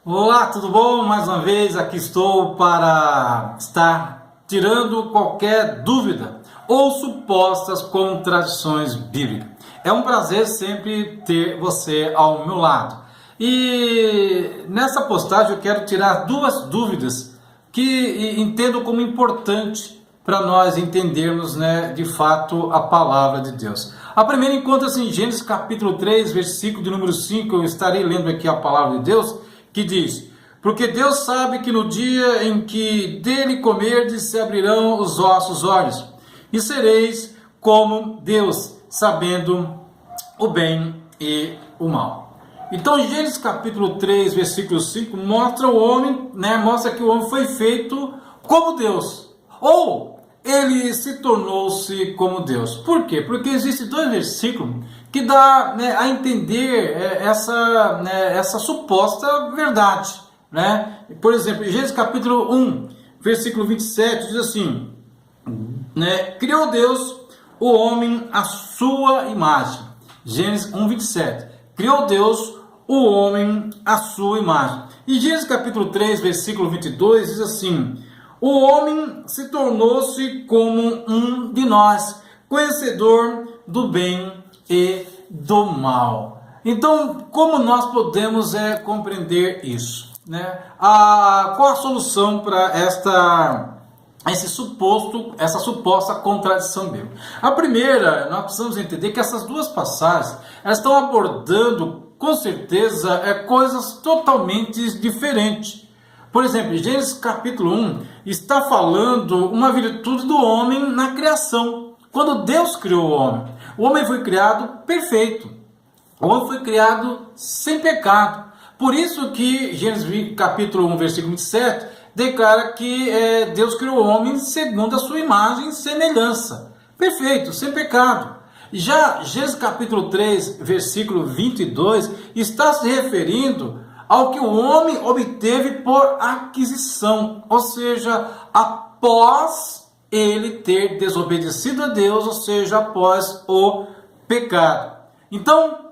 Olá, tudo bom? Mais uma vez aqui estou para estar tirando qualquer dúvida ou supostas contradições bíblicas. É um prazer sempre ter você ao meu lado. E nessa postagem eu quero tirar duas dúvidas que entendo como importante para nós entendermos, de fato a palavra de Deus. A primeira encontra-se em Gênesis capítulo 3, versículo de número 5. Eu estarei lendo aqui a palavra de Deus, que diz: porque Deus sabe que no dia em que dele comerdes se abrirão os vossos olhos, e sereis como Deus, sabendo o bem e o mal. Então, Gênesis capítulo 3, versículo 5, mostra o homem, mostra que o homem foi feito como Deus, ou ele se tornou-se como Deus. Por quê? Porque existem dois versículos que dá a entender essa suposta verdade. Por exemplo, Gênesis capítulo 1, versículo 27, diz assim, criou Deus o homem à sua imagem. Gênesis 1, 27. Criou Deus o homem à sua imagem. E Gênesis capítulo 3, versículo 22, diz assim, o homem se tornou-se como um de nós, conhecedor do bem e do mal. Então, como nós podemos compreender isso? Qual a solução para essa suposta contradição bíblica? A primeira, nós precisamos entender que essas duas passagens elas estão abordando, com certeza, coisas totalmente diferentes. Por exemplo, Gênesis capítulo 1 está falando uma virtude do homem na criação. Quando Deus criou o homem foi criado perfeito. O homem foi criado sem pecado. Por isso que Gênesis capítulo 1, versículo 27, declara que Deus criou o homem segundo a sua imagem e semelhança. Perfeito, sem pecado. Já Gênesis capítulo 3, versículo 22, está se referindo ao que o homem obteve por aquisição, ou seja, após ele ter desobedecido a Deus, ou seja, após o pecado. Então,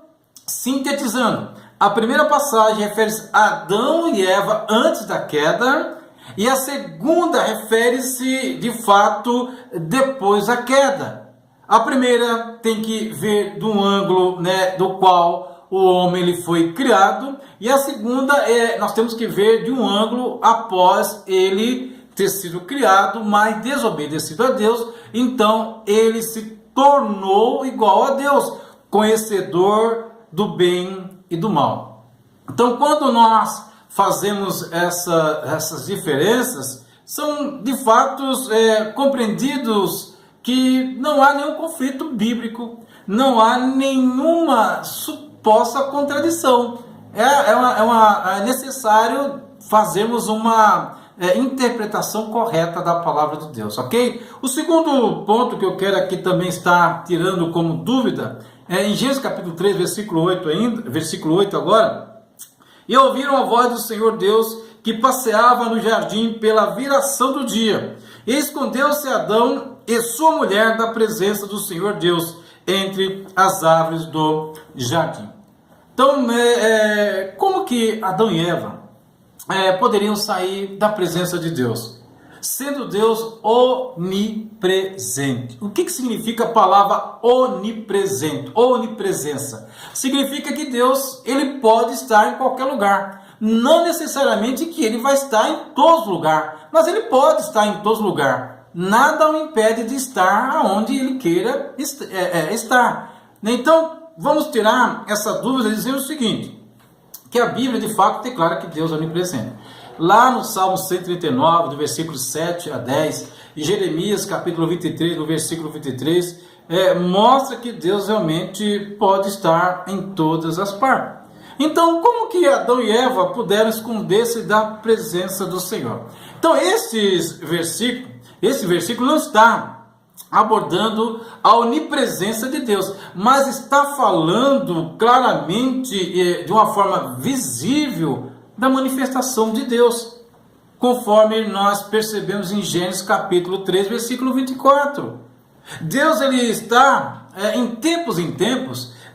sintetizando, a primeira passagem refere-se a Adão e Eva antes da queda, e a segunda refere-se, de fato, depois da queda. A primeira tem que ver do ângulo do qual o homem ele foi criado, e a segunda nós temos que ver de um ângulo após ele ter sido criado, mas desobedecido a Deus, então ele se tornou igual a Deus, conhecedor do bem e do mal. Então, quando nós fazemos essas diferenças, são de fato compreendidos que não há nenhum conflito bíblico, não há nenhuma suposta contradição. É necessário fazermos uma interpretação correta da palavra de Deus, ok? O segundo ponto que eu quero aqui também estar tirando como dúvida é em Gênesis capítulo 3, versículo 8 agora. E ouviram a voz do Senhor Deus que passeava no jardim pela viração do dia. E escondeu-se Adão e sua mulher da presença do Senhor Deus entre as árvores do jardim. Então, como que Adão e Eva poderiam sair da presença de Deus? Sendo Deus onipresente. O que significa a palavra onipresente? Onipresença. Significa que Deus ele pode estar em qualquer lugar. Não necessariamente que ele vai estar em todos os lugares, mas ele pode estar em todos os lugares. Nada o impede de estar onde ele queira estar. Então, vamos tirar essa dúvida dizendo o seguinte, que a Bíblia de fato declara que Deus é onipresente. Lá no Salmo 139, do versículo 7 a 10, e Jeremias capítulo 23, no versículo 23, mostra que Deus realmente pode estar em todas as partes. Então, como que Adão e Eva puderam esconder-se da presença do Senhor? Então, esse versículo não está abordando a onipresença de Deus, mas está falando claramente, de uma forma visível, da manifestação de Deus, conforme nós percebemos em Gênesis capítulo 3, versículo 24. Deus ele está em tempos,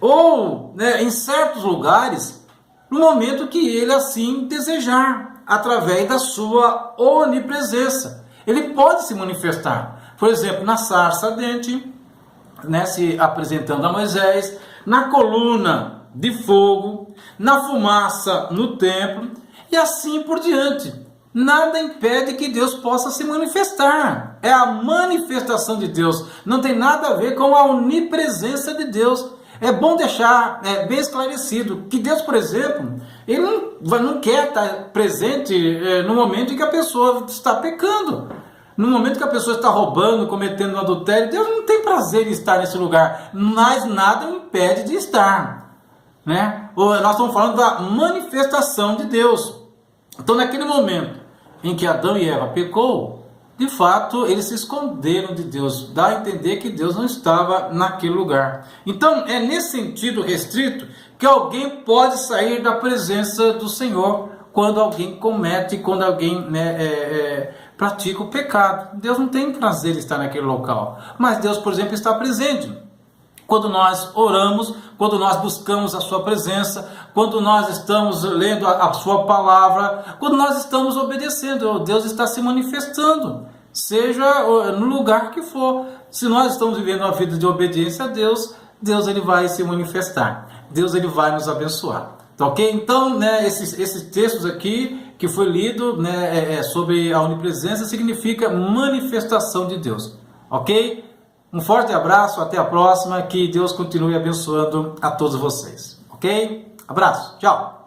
ou em certos lugares, no momento que ele assim desejar, através da sua onipresença. Ele pode se manifestar, por exemplo, na sarça ardente, né, se apresentando a Moisés, na coluna de fogo, na fumaça no templo, e assim por diante. Nada impede que Deus possa se manifestar. É a manifestação de Deus. Não tem nada a ver com a onipresença de Deus. É bom deixar bem esclarecido que Deus, por exemplo, ele não quer estar presente no momento em que a pessoa está pecando. No momento que a pessoa está roubando, cometendo um adultério, Deus não tem prazer em estar nesse lugar. Mas nada o impede de estar. Né? Nós estamos falando da manifestação de Deus. Então, naquele momento em que Adão e Eva pecou, de fato, eles se esconderam de Deus. Dá a entender que Deus não estava naquele lugar. Então, é nesse sentido restrito que alguém pode sair da presença do Senhor quando alguém comete, quando alguém pratica o pecado. Deus não tem prazer em estar naquele local. Mas Deus, por exemplo, está presente. Quando nós oramos, quando nós buscamos a sua presença, quando nós estamos lendo a sua palavra, quando nós estamos obedecendo, Deus está se manifestando, seja no lugar que for. Se nós estamos vivendo uma vida de obediência a Deus, Deus ele vai se manifestar, Deus ele vai nos abençoar. Tá ok? Então, esses textos aqui que foi lido sobre a onipresença significa manifestação de Deus. Ok? Um forte abraço, até a próxima, que Deus continue abençoando a todos vocês, ok? Abraço, tchau!